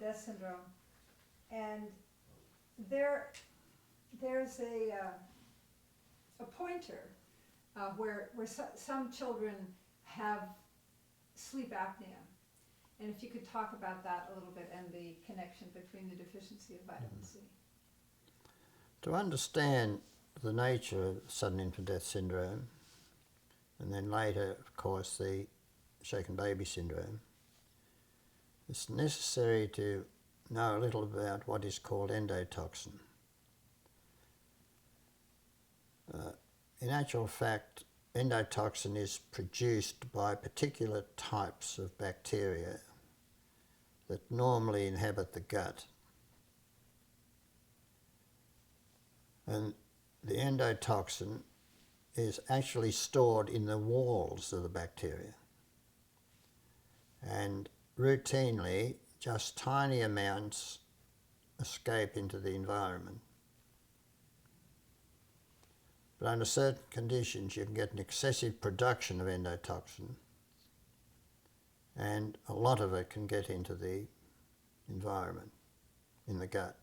death syndrome, and there's a pointer where some children have sleep apnea. And if you could talk about that a little bit and the connection between the deficiency of vitamin C. To understand the nature of sudden infant death syndrome, and then later, of course, the shaken baby syndrome, it's necessary to know a little about what is called endotoxin. In actual fact, endotoxin is produced by particular types of bacteria that normally inhabit the gut. And the endotoxin is actually stored in the walls of the bacteria. And routinely, just tiny amounts escape into the environment. But under certain conditions, you can get an excessive production of endotoxin, and a lot of it can get into the environment, in the gut.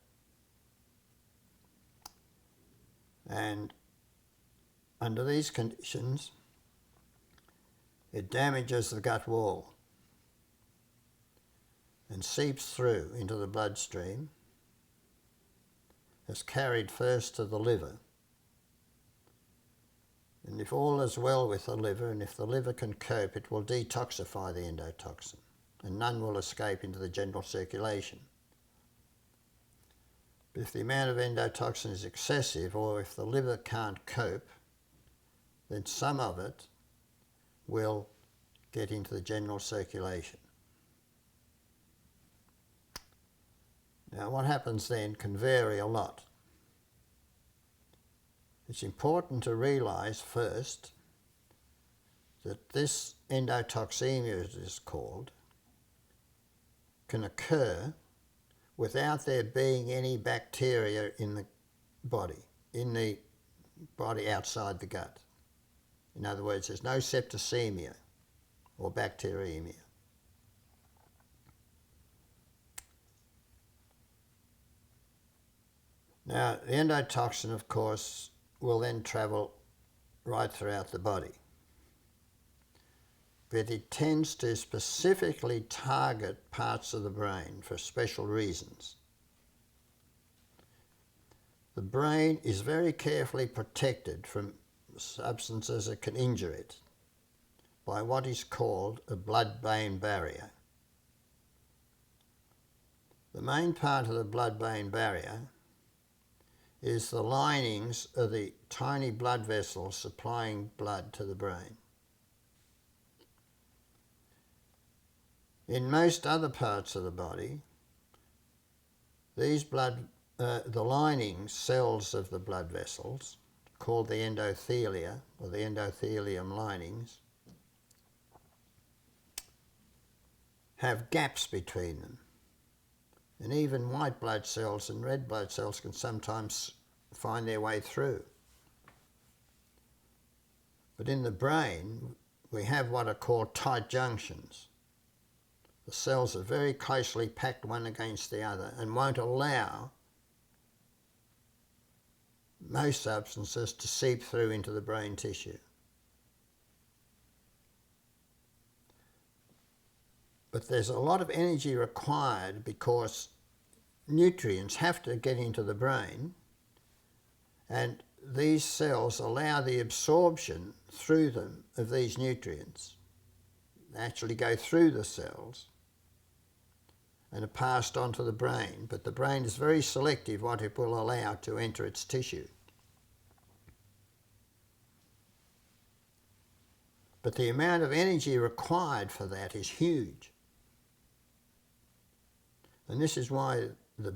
And under these conditions, it damages the gut wall and seeps through into the bloodstream, is carried first to the liver. And if all is well with the liver, and if the liver can cope, it will detoxify the endotoxin, and none will escape into the general circulation. But if the amount of endotoxin is excessive, or if the liver can't cope, then some of it will get into the general circulation. Now, what happens then can vary a lot. It's important to realise first that this endotoxemia, as it is called, can occur without there being any bacteria in the body outside the gut. In other words, there's no septicemia or bacteremia. Now, the endotoxin, of course, will then travel right throughout the body. But it tends to specifically target parts of the brain for special reasons. The brain is very carefully protected from substances that can injure it by what is called a blood-brain barrier. The main part of the blood-brain barrier is the linings of the tiny blood vessels supplying blood to the brain. In most other parts of the body, these the lining cells of the blood vessels, called the endothelia, or the endothelium linings, have gaps between them. And even white blood cells and red blood cells can sometimes find their way through. But in the brain, we have what are called tight junctions. The cells are very closely packed one against the other and won't allow most substances to seep through into the brain tissue. But there's a lot of energy required because nutrients have to get into the brain, and these cells allow the absorption through them of these nutrients. They actually go through the cells and are passed on to the brain, but the brain is very selective what it will allow to enter its tissue. But the amount of energy required for that is huge. And this is why the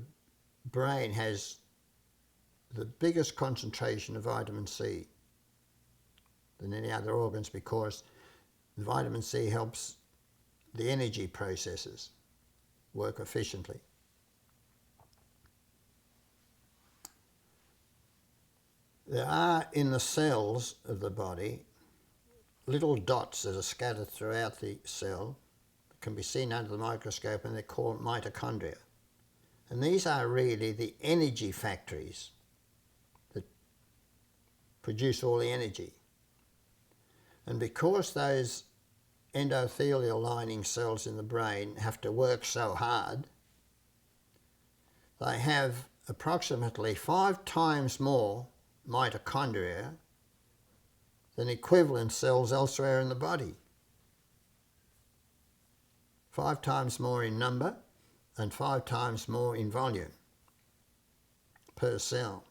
brain has the biggest concentration of vitamin C than any other organs, because vitamin C helps the energy processes work efficiently. There are in the cells of the body little dots that are scattered throughout the cell, can be seen under the microscope, and they're called mitochondria. And these are really the energy factories that produce all the energy. And because those endothelial lining cells in the brain have to work so hard, they have approximately 5 times more mitochondria than equivalent cells elsewhere in the body. 5 times more in number and 5 times more in volume per cell.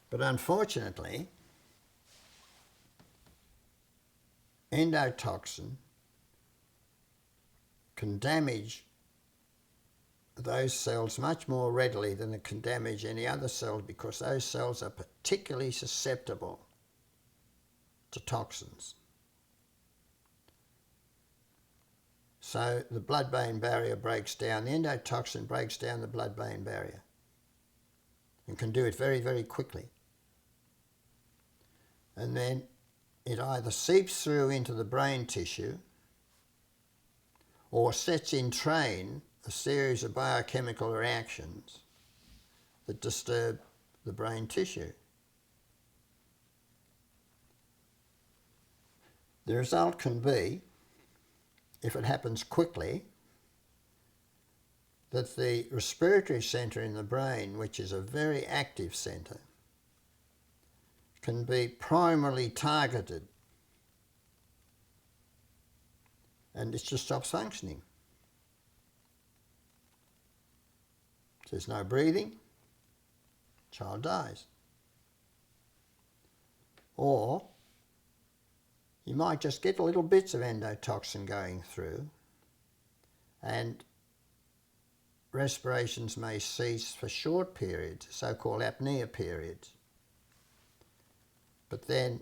But unfortunately, endotoxin can damage those cells much more readily than it can damage any other cell, because those cells are particularly susceptible to toxins. So the blood-brain barrier breaks down, the endotoxin breaks down the blood-brain barrier and can do it very, very quickly. And then it either seeps through into the brain tissue or sets in train a series of biochemical reactions that disturb the brain tissue. The result can be, if it happens quickly, that the respiratory centre in the brain, which is a very active centre, can be primarily targeted and it just stops functioning. There's no breathing, child dies. Or you might just get little bits of endotoxin going through and respirations may cease for short periods, so-called apnea periods. But then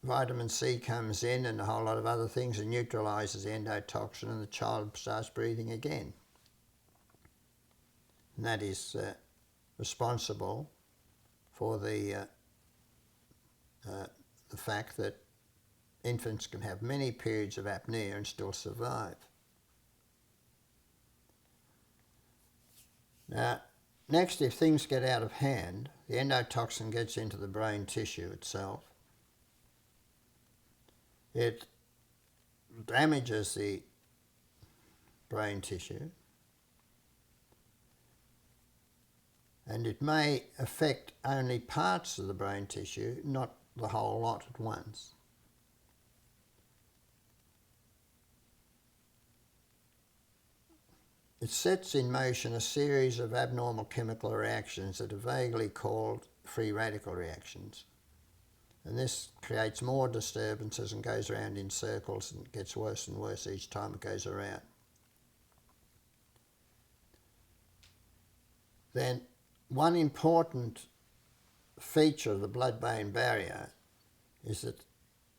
vitamin C comes in and a whole lot of other things and neutralises the endotoxin and the child starts breathing again. And that is responsible for the fact that infants can have many periods of apnea and still survive. Now, next, if things get out of hand, the endotoxin gets into the brain tissue itself. It damages the brain tissue, and it may affect only parts of the brain tissue, not the whole lot at once. It sets in motion a series of abnormal chemical reactions that are vaguely called free radical reactions. And this creates more disturbances and goes around in circles and gets worse and worse each time it goes around. Then one important feature of the blood-brain barrier is that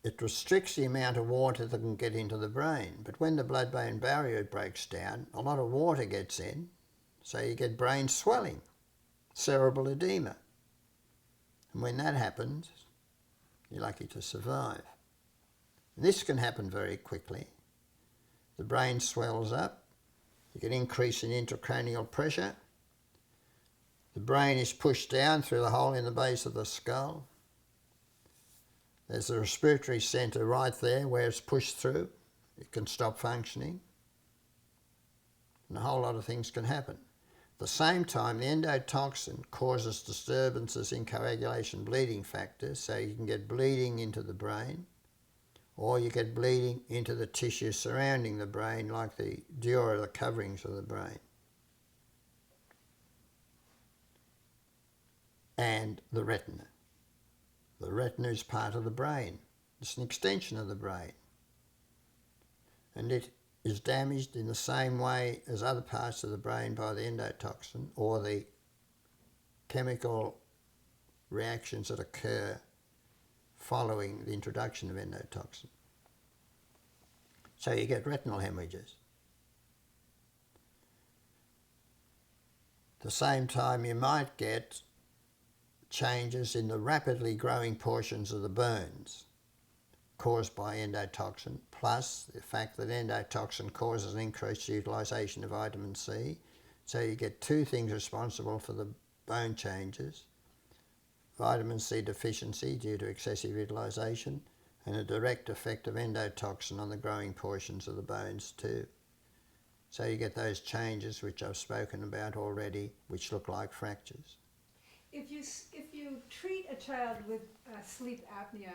it restricts the amount of water that can get into the brain. But when the blood-brain barrier breaks down, a lot of water gets in, so you get brain swelling, cerebral edema. And when that happens, you're lucky to survive. And this can happen very quickly. The brain swells up, you get increase in intracranial pressure, the brain is pushed down through the hole in the base of the skull. There's a respiratory centre right there where it's pushed through. It can stop functioning. And a whole lot of things can happen. At the same time, the endotoxin causes disturbances in coagulation bleeding factors, so you can get bleeding into the brain, or you get bleeding into the tissue surrounding the brain, like the dura, the coverings of the brain. And the retina. The retina is part of the brain. It's an extension of the brain. And it is damaged in the same way as other parts of the brain by the endotoxin or the chemical reactions that occur following the introduction of endotoxin. So you get retinal hemorrhages. At the same time, you might get changes in the rapidly growing portions of the bones. caused by endotoxin, plus the fact that endotoxin causes an increased utilisation of vitamin C. So you get two things responsible for the bone changes: vitamin C deficiency due to excessive utilisation, and a direct effect of endotoxin on the growing portions of the bones too. So you get those changes which I've spoken about already, which look like fractures. If you treat a child with sleep apnea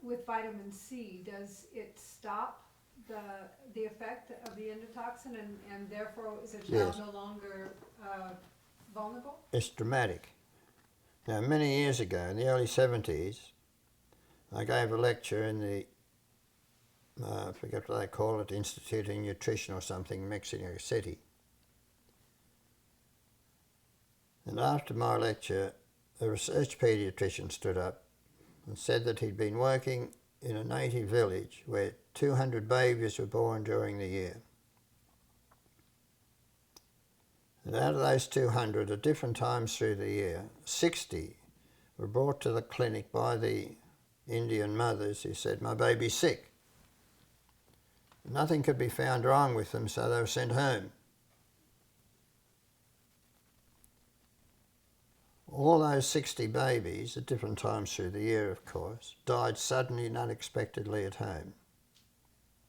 with vitamin C, does it stop the effect of the endotoxin, and therefore is a child Yes. no longer vulnerable? It's dramatic. Now, many years ago, in the early 70s, I gave a lecture in the, I forget what they call it, Institute of Nutrition or something, in Mexico City. And after my lecture, a research paediatrician stood up and said that he'd been working in a native village where 200 babies were born during the year. And out of those 200, at different times through the year, 60 were brought to the clinic by the Indian mothers who said, "My baby's sick." Nothing could be found wrong with them, so they were sent home. All those 60 babies, at different times through the year of course, died suddenly and unexpectedly at home.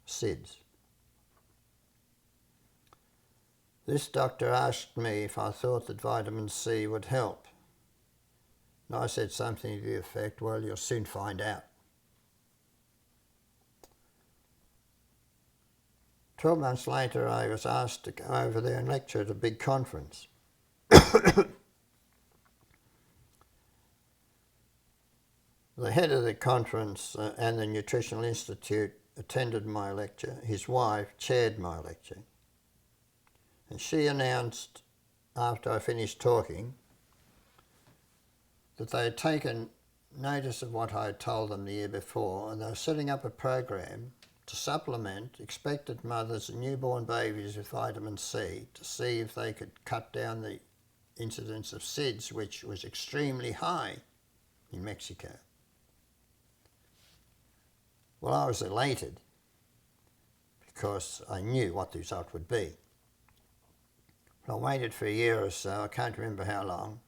SIDS. This doctor asked me if I thought that vitamin C would help. And I said something to the effect, "Well, you'll soon find out." 12 months later, I was asked to go over there and lecture at a big conference. The head of the conference and the Nutritional Institute attended my lecture. His wife chaired my lecture. And she announced, after I finished talking, that they had taken notice of what I had told them the year before, and they were setting up a program to supplement expectant mothers and newborn babies with vitamin C to see if they could cut down the incidence of SIDS, which was extremely high in Mexico. Well, I was elated because I knew what the result would be. But I waited for a year or so, I can't remember how long,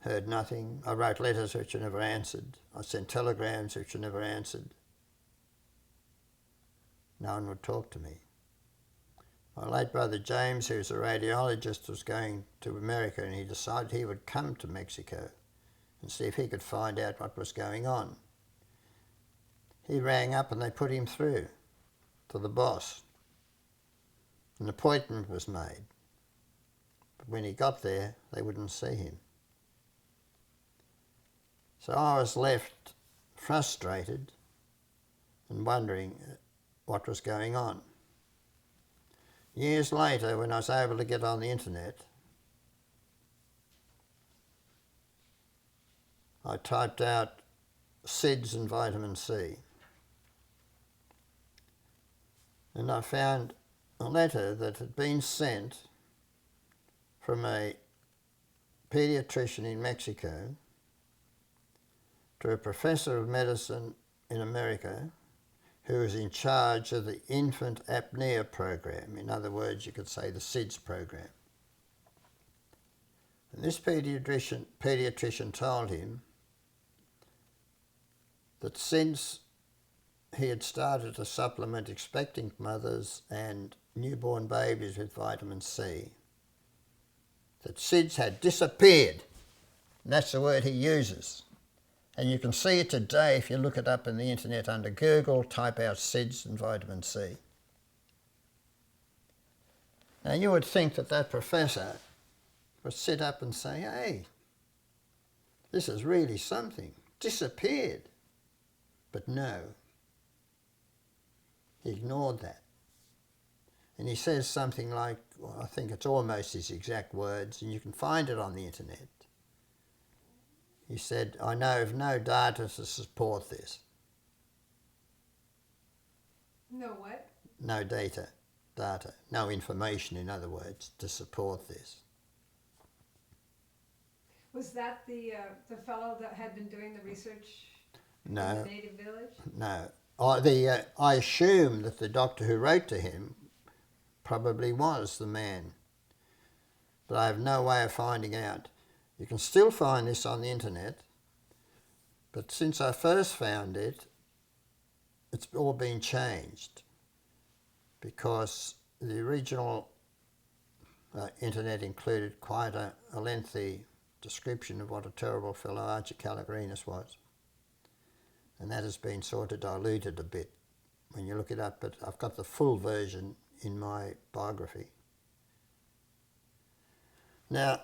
heard nothing. I wrote letters which were never answered. I sent telegrams which were never answered. No one would talk to me. My late brother James, who was a radiologist, was going to America, and he decided he would come to Mexico and see if he could find out what was going on. He rang up and they put him through to the boss. An appointment was made. But when he got there, they wouldn't see him. So I was left frustrated and wondering what was going on. Years later, when I was able to get on the internet, I typed out SIDS and vitamin C. And I found a letter that had been sent from a paediatrician in Mexico to a professor of medicine in America who was in charge of the infant apnea program. In other words, you could say the SIDS program. And this paediatrician told him that since he had started to supplement expectant mothers and newborn babies with vitamin C, that SIDS had disappeared. And that's the word he uses. And you can see it today if you look it up in the internet under Google, type out SIDS and vitamin C. Now you would think that that professor would sit up and say, "Hey, this is really something. Disappeared." But no. He ignored that. And he says something like, well, I think it's almost his exact words, and you can find it on the internet. He said, "I know of no data to support this." No what? No data, no information, in other words, to support this. Was that the fellow that had been doing the research? In No, the native village? no. I assume that the doctor who wrote to him probably was the man, but I have no way of finding out. You can still find this on the internet, but since I first found it, it's all been changed because the original internet included quite a lengthy description of what a terrible fellow Archie Kalokerinos was. And that has been sort of diluted a bit when you look it up, but I've got the full version in my biography. Now,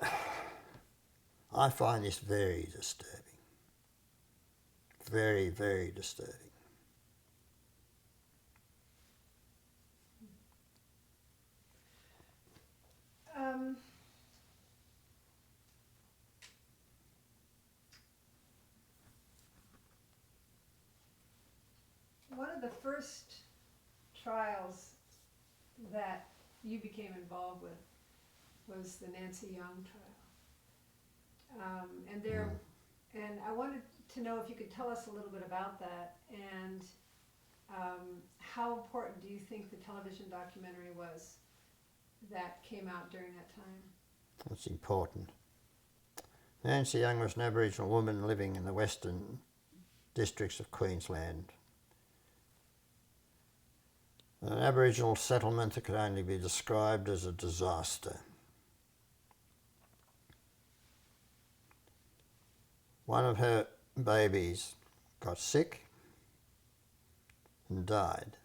I find this very disturbing. Very, very disturbing. One of the first trials that you became involved with was the Nancy Young trial. And I wanted to know if you could tell us a little bit about that, and how important do you think the television documentary was that came out during that time? That's important. Nancy Young was an Aboriginal woman living in the western districts of Queensland. An Aboriginal settlement that could only be described as a disaster. One of her babies got sick and died.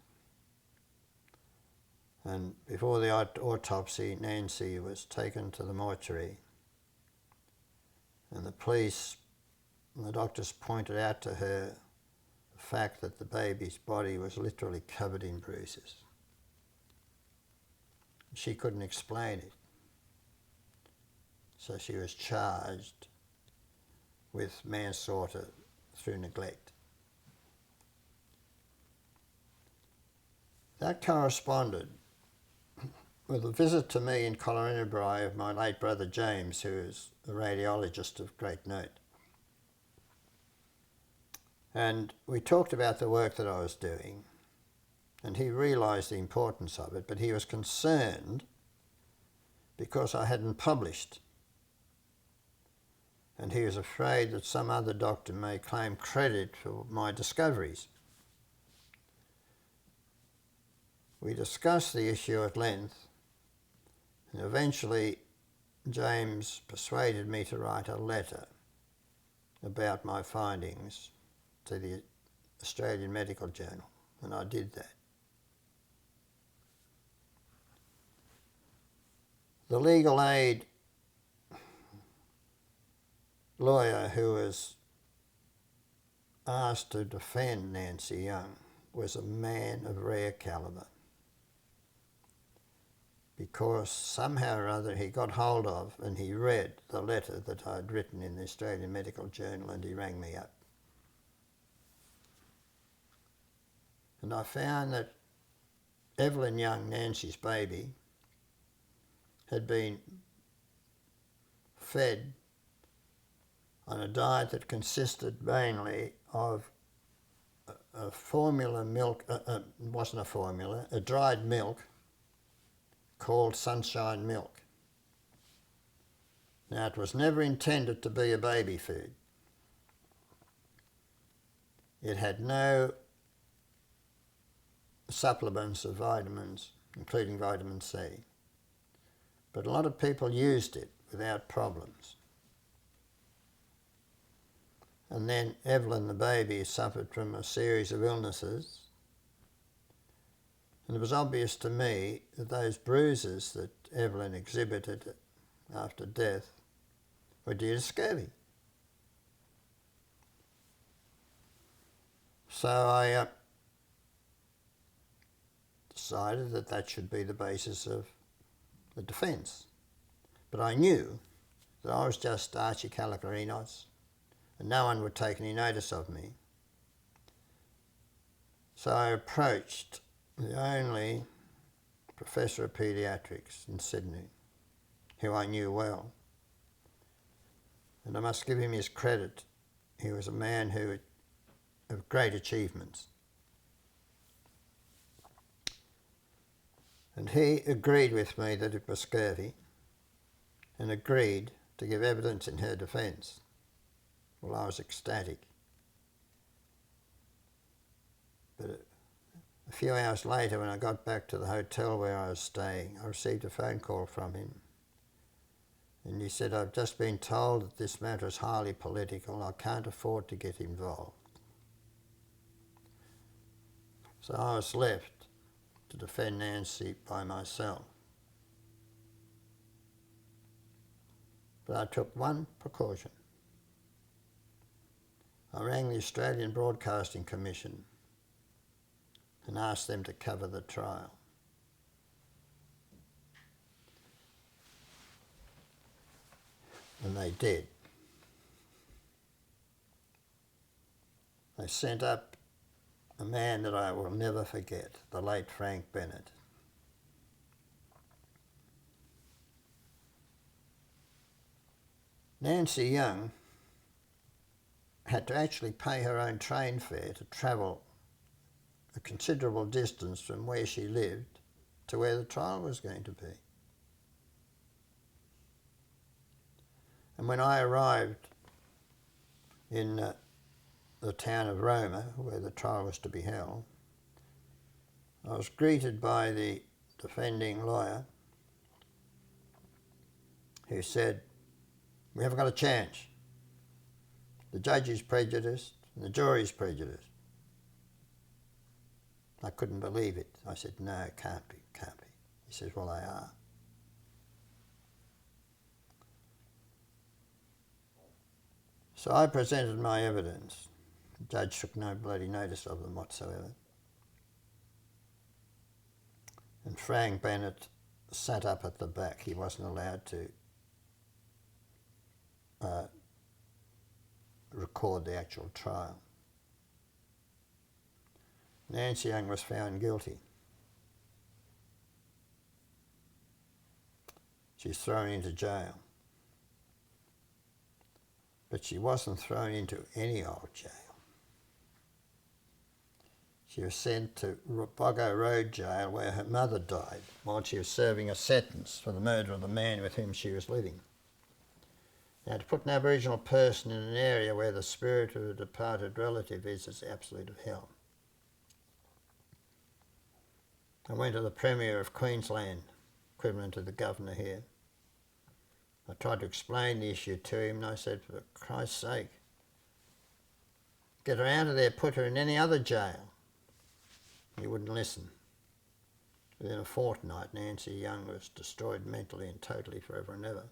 And before the autopsy, Nancy was taken to the mortuary, and the police and the doctors pointed out to her the fact that the baby's body was literally covered in bruises. She couldn't explain it, so she was charged with manslaughter through neglect. That corresponded with a visit to me in Kalokerinos of my late brother James, who is a radiologist of great note. And we talked about the work that I was doing, and he realised the importance of it, but he was concerned because I hadn't published. And he was afraid that some other doctor may claim credit for my discoveries. We discussed the issue at length, and eventually James persuaded me to write a letter about my findings to the Australian Medical Journal, and I did that. The legal aid lawyer who was asked to defend Nancy Young was a man of rare calibre, because somehow or other he got hold of and he read the letter that I'd written in the Australian Medical Journal, and he rang me up. And I found that Evelyn Young, Nancy's baby, had been fed on a diet that consisted mainly of a formula milk, wasn't a formula, a dried milk called sunshine milk. Now, it was never intended to be a baby food. It had no supplements of vitamins, including vitamin C. But a lot of people used it without problems. And then Evelyn, the baby, suffered from a series of illnesses. And it was obvious to me that those bruises that Evelyn exhibited after death were due to scurvy. So I decided that that should be the basis of the defence. But I knew that I was just Archie Kalokerinos, and no one would take any notice of me. So I approached the only professor of paediatrics in Sydney, who I knew well. And I must give him his credit. He was a man who of great achievements. And he agreed with me that it was scurvy and agreed to give evidence in her defence. Well, I was ecstatic. But a few hours later, when I got back to the hotel where I was staying, I received a phone call from him. And he said, "I've just been told that this matter is highly political. I can't afford to get involved." So I was left to defend Nancy by myself. But I took one precaution. I rang the Australian Broadcasting Commission and asked them to cover the trial. And they did. They sent up a man that I will never forget, the late Frank Bennett. Nancy Young had to actually pay her own train fare to travel a considerable distance from where she lived to where the trial was going to be. And when I arrived in the town of Roma, where the trial was to be held, I was greeted by the defending lawyer who said, "We haven't got a chance. The judge is prejudiced and the jury is prejudiced." I couldn't believe it. I said, "No, it can't be, can't be." He says, "Well, they are." So I presented my evidence. The judge took no bloody notice of them whatsoever. And Frank Bennett sat up at the back. He wasn't allowed to record the actual trial. Nancy Young was found guilty. She's thrown into jail. But she wasn't thrown into any old jail. She was sent to Boggo Road Jail, where her mother died while she was serving a sentence for the murder of the man with whom she was living. Now, to put an Aboriginal person in an area where the spirit of a departed relative is the absolute of hell. I went to the Premier of Queensland, equivalent to the Governor here. I tried to explain the issue to him and I said, "For Christ's sake, get her out of there, put her in any other jail." He wouldn't listen. Within a fortnight, Nancy Young was destroyed mentally and totally forever and ever.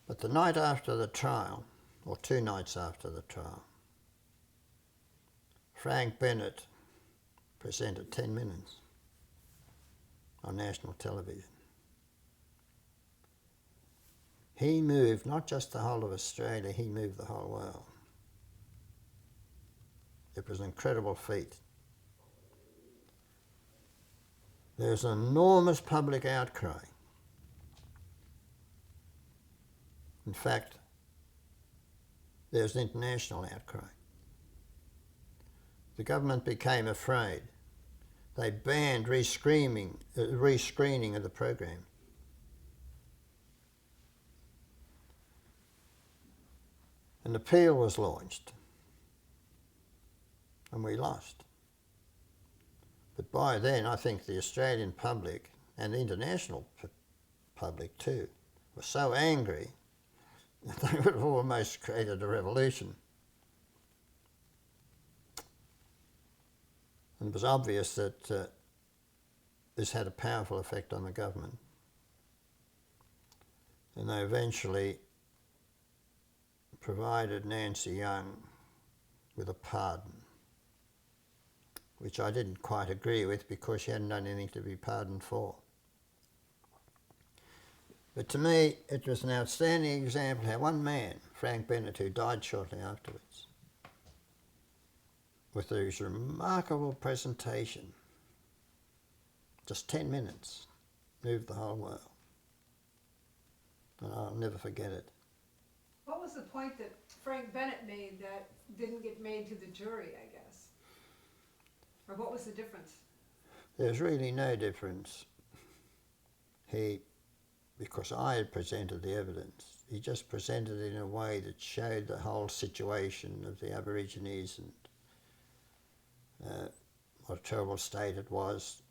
But the night after the trial, or 2 nights after the trial, Frank Bennett presented 10 minutes on national television. He moved not just the whole of Australia, he moved the whole world. It was an incredible feat. There was an enormous public outcry. In fact, there was an international outcry. The government became afraid. They banned rescreening of the program. An appeal was launched, and we lost. But by then, I think the Australian public and the international public too were so angry that they would have almost created a revolution. And it was obvious that this had a powerful effect on the government. And they eventually provided Nancy Young with a pardon, which I didn't quite agree with because she hadn't done anything to be pardoned for. But to me, it was an outstanding example how one man, Frank Bennett, who died shortly afterwards, with his remarkable presentation, just 10 minutes, moved the whole world. And I'll never forget it. What was the point that Frank Bennett made that didn't get made to the jury, I guess? Or what was the difference? There's really no difference. Because I had presented the evidence, he just presented it in a way that showed the whole situation of the Aborigines and what a terrible state it was.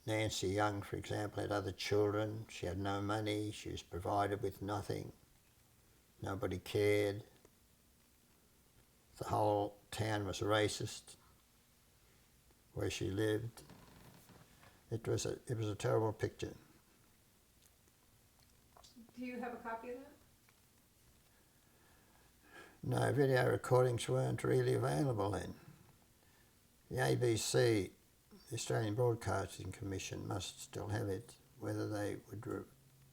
Nancy Young, for example, had other children. She had no money. She was provided with nothing. Nobody cared. The whole town was racist where she lived. It was a terrible picture. Do you have a copy of that? No, video recordings weren't really available then. The ABC, the Australian Broadcasting Commission, must still have it. Whether they would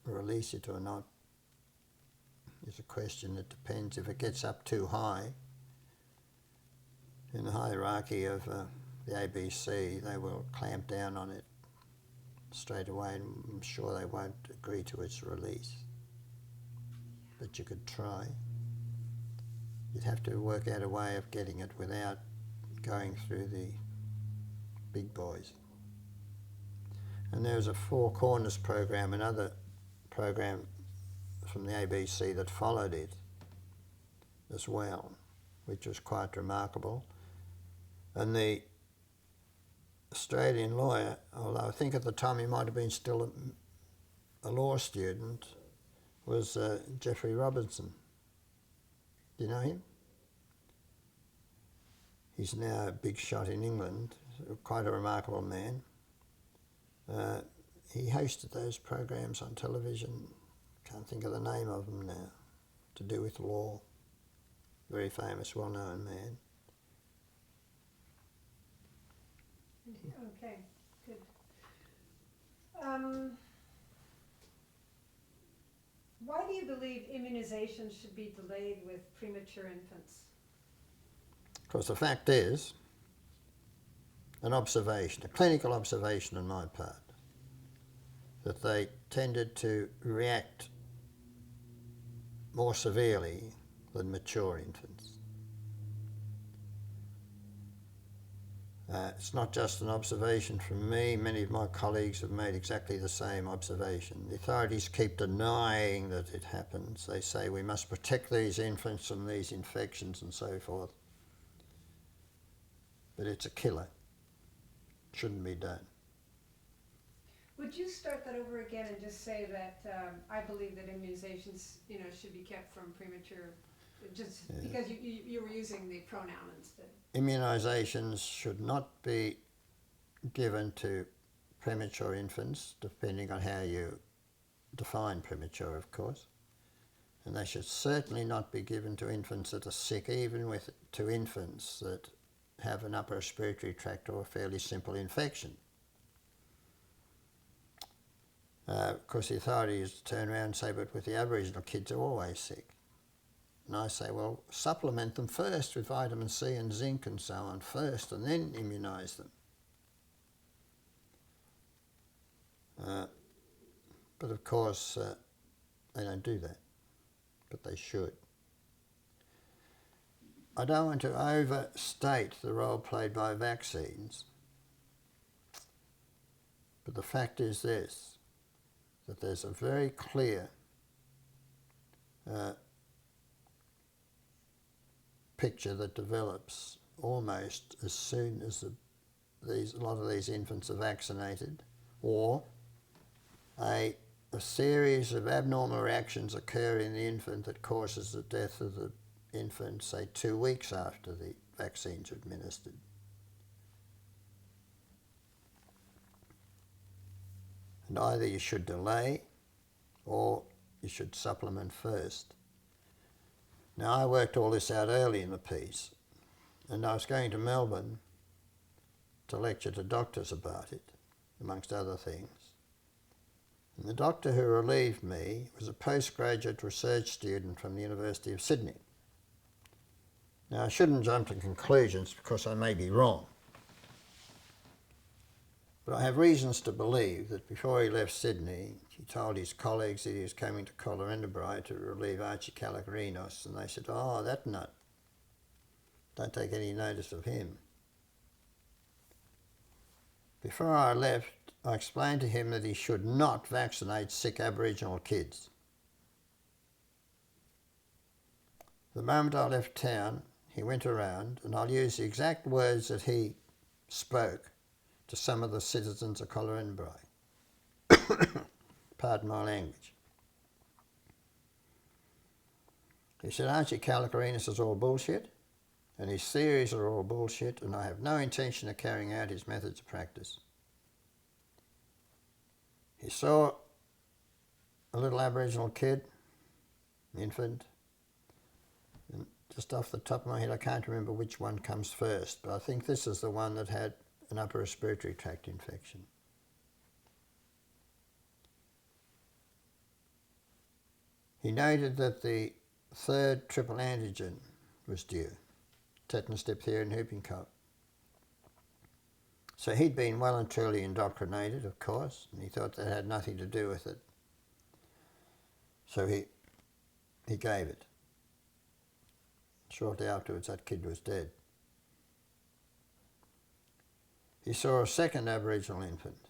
release it or not is a question that depends. If it gets up too high in the hierarchy of the ABC, they will clamp down on it straight away, and I'm sure they won't agree to its release. But you could try. You'd have to work out a way of getting it without going through the big boys. And there was a Four Corners program, another program from the ABC that followed it as well, which was quite remarkable. And the Australian lawyer, although I think at the time he might have been still a law student, was Geoffrey Robertson. Do you know him? He's now a big shot in England, quite a remarkable man. He hosted those programs on television, can't think of the name of them now, to do with law. Very famous, well-known man. Okay, good. Why do you believe immunization should be delayed with premature infants? Because the fact is, an observation, a clinical observation on my part, that they tended to react more severely than mature infants. It's not just an observation from me. Many of my colleagues have made exactly the same observation. The authorities keep denying that it happens. They say we must protect these infants from these infections and so forth. But it's a killer. It shouldn't be done. Would you start that over again and just say that I believe that immunizations, should be kept from premature, because you were using the pronoun instead. Immunisations should not be given to premature infants, depending on how you define premature, of course. And they should certainly not be given to infants that are sick, even to infants that have an upper respiratory tract or a fairly simple infection. Of course, the authorities turn around and say, but with the Aboriginal kids are always sick. And I say, well, supplement them first with vitamin C and zinc and so on first, and then immunise them. But of course, they don't do that, but they should. I don't want to overstate the role played by vaccines, but the fact is this, that there's a very clear picture that develops almost as soon as a lot of these infants are vaccinated, or a series of abnormal reactions occur in the infant that causes the death of the infant, say 2 weeks after the vaccines are administered. And either you should delay or you should supplement first. Now, I worked all this out early in the piece, and I was going to Melbourne to lecture to doctors about it, amongst other things. And the doctor who relieved me was a postgraduate research student from the University of Sydney. Now, I shouldn't jump to conclusions because I may be wrong. But I have reasons to believe that before he left Sydney, he told his colleagues that he was coming to Kalokerinos to relieve Archie Kalokerinos, and they said, "Oh, that nut. Don't take any notice of him." Before I left, I explained to him that he should not vaccinate sick Aboriginal kids. The moment I left town, he went around, and I'll use the exact words that he spoke to some of the citizens of Kalokerinos. Pardon my language. He said, "Archie Kalokerinos is all bullshit, and his theories are all bullshit, and I have no intention of carrying out his methods of practice." He saw a little Aboriginal kid, infant, and just off the top of my head I can't remember which one comes first, but I think this is the one that had an upper respiratory tract infection. He noted that the third triple antigen was due, tetanus, diphtheria and whooping cough. So he'd been well and truly indoctrinated, of course, and he thought that had nothing to do with it. So he gave it. Shortly afterwards, that kid was dead. He saw a second Aboriginal infant,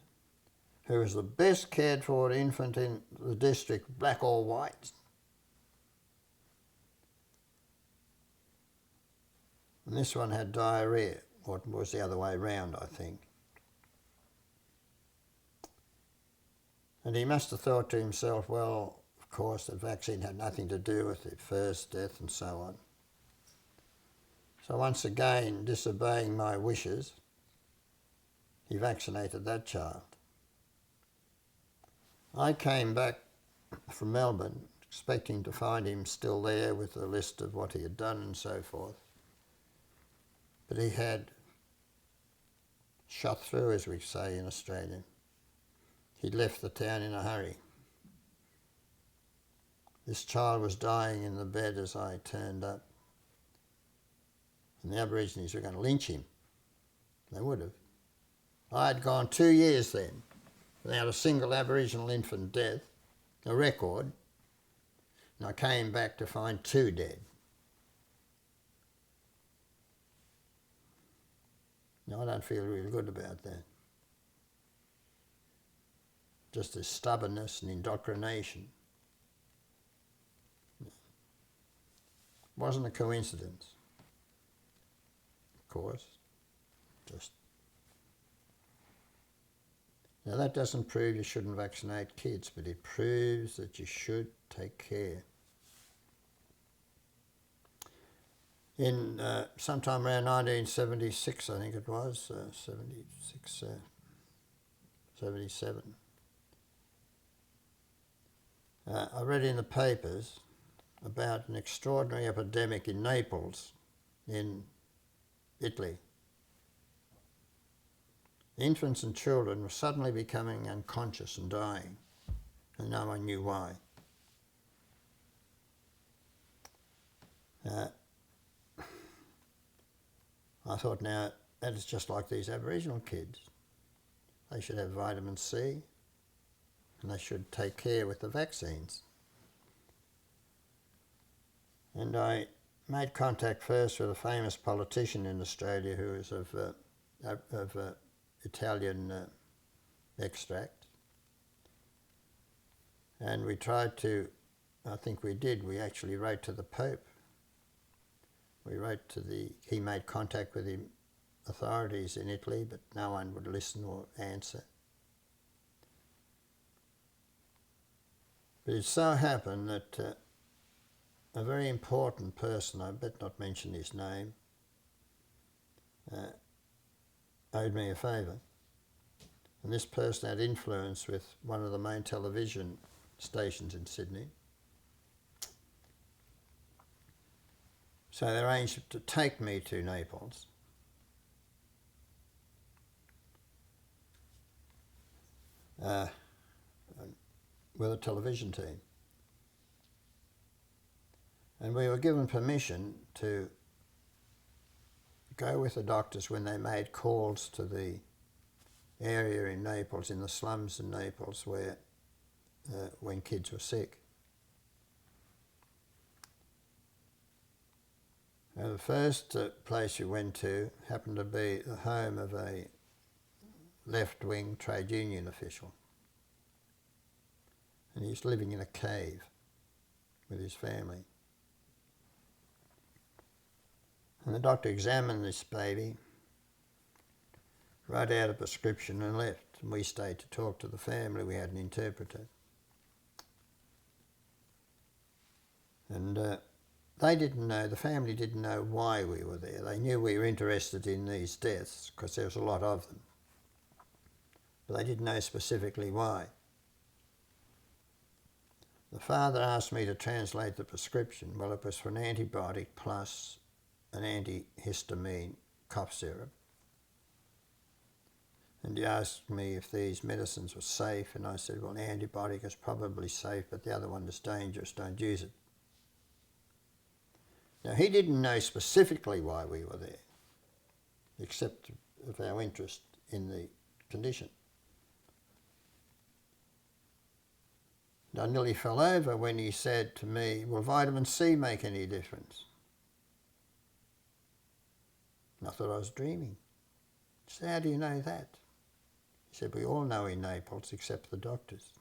who was the best cared for infant in the district, black or white. And this one had diarrhoea, or it was the other way round, I think. And he must have thought to himself, well, of course, the vaccine had nothing to do with it, first death and so on. So once again, disobeying my wishes, he vaccinated that child. I came back from Melbourne expecting to find him still there with a list of what he had done and so forth. But he had shot through, as we say in Australia. He'd left the town in a hurry. This child was dying in the bed as I turned up. And the Aborigines were going to lynch him. They would have. I had gone 2 years then without a single Aboriginal infant death, a record, and I came back to find 2 dead. Now, I don't feel really good about that. Just this stubbornness and indoctrination. It wasn't a coincidence, of course. Just. Now, that doesn't prove you shouldn't vaccinate kids, but it proves that you should take care. In sometime around 1976, I think it was, 76, 77, I read in the papers about an extraordinary epidemic in Naples, in Italy. Infants and children were suddenly becoming unconscious and dying, and no one knew why. I thought, now, that is just like these Aboriginal kids. They should have vitamin C, and they should take care with the vaccines. And I made contact first with a famous politician in Australia who is of Italian extract. And we tried to, I think we did, we actually wrote to the Pope. We wrote to he made contact with the authorities in Italy, but no one would listen or answer. But it so happened that a very important person, I bet not mention his name, owed me a favour. And this person had influence with one of the main television stations in Sydney. So they arranged to take me to Naples. With a television team. And we were given permission to go with the doctors when they made calls to the area in Naples, in the slums in Naples, where when kids were sick. Now, the first place we went to happened to be the home of a left-wing trade union official. And he was living in a cave with his family. And the doctor examined this baby, wrote out a prescription and left. And we stayed to talk to the family. We had an interpreter. And they didn't know, the family didn't know why we were there. They knew we were interested in these deaths because there was a lot of them. But they didn't know specifically why. The father asked me to translate the prescription. Well, it was for an antibiotic plus an antihistamine cough syrup. And he asked me if these medicines were safe, and I said, well, the antibiotic is probably safe, but the other one is dangerous, don't use it. Now, he didn't know specifically why we were there, except of our interest in the condition. I nearly fell over when he said to me, will vitamin C make any difference? And I thought I was dreaming. I said, how do you know that? He said, we all know in Naples except the doctors.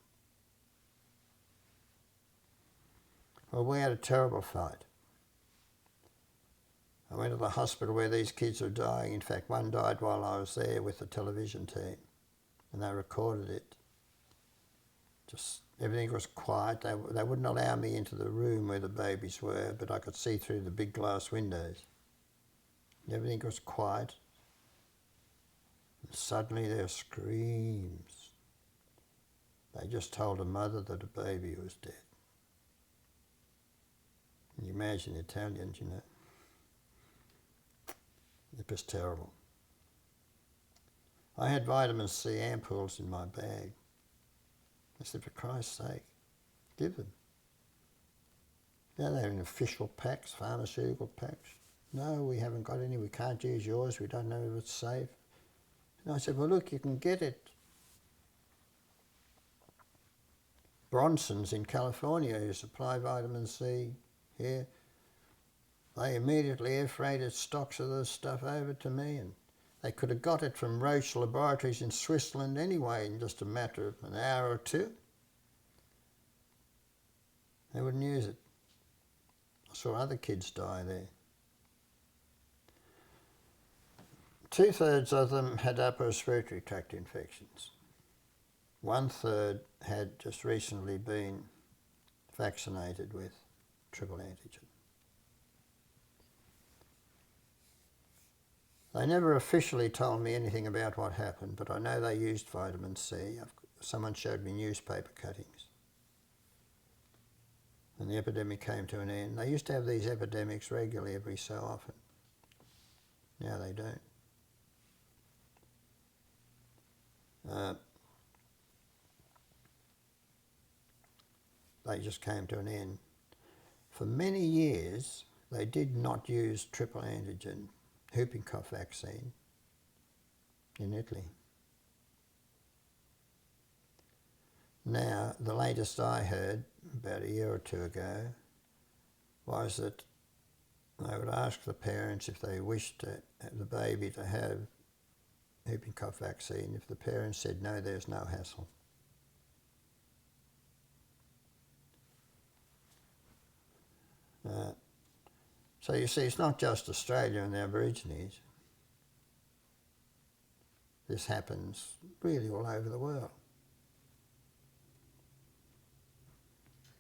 Well, we had a terrible fight. I went to the hospital where these kids were dying. In fact, one died while I was there with the television team, and they recorded it. Just everything was quiet. They wouldn't allow me into the room where the babies were, but I could see through the big glass windows. Everything was quiet. And suddenly there were screams. They just told a mother that a baby was dead. Can you imagine the Italians, you know? It was terrible. I had vitamin C ampoules in my bag. I said, for Christ's sake, give them. Now they're in official packs, pharmaceutical packs. No, we haven't got any, we can't use yours, we don't know if it's safe. And I said, well, look, you can get it. Bronson's in California, who supply vitamin C here. They immediately air freighted stocks of this stuff over to me, and they could have got it from Roche laboratories in Switzerland anyway in just a matter of an hour or two. They wouldn't use it. I saw other kids die there. 2/3 of them had upper respiratory tract infections. 1/3 had just recently been vaccinated with triple antigen. They never officially told me anything about what happened, but I know they used vitamin C. Someone showed me newspaper cuttings. And the epidemic came to an end. They used to have these epidemics regularly every so often. Now they don't. They just came to an end. For many years, they did not use triple antigen whooping cough vaccine in Italy. Now, the latest I heard about a year or two ago was that they would ask the parents if they wished the baby to have whooping cough vaccine. If the parents said no, there's no hassle. So you see, it's not just Australia and the Aborigines. This happens really all over the world.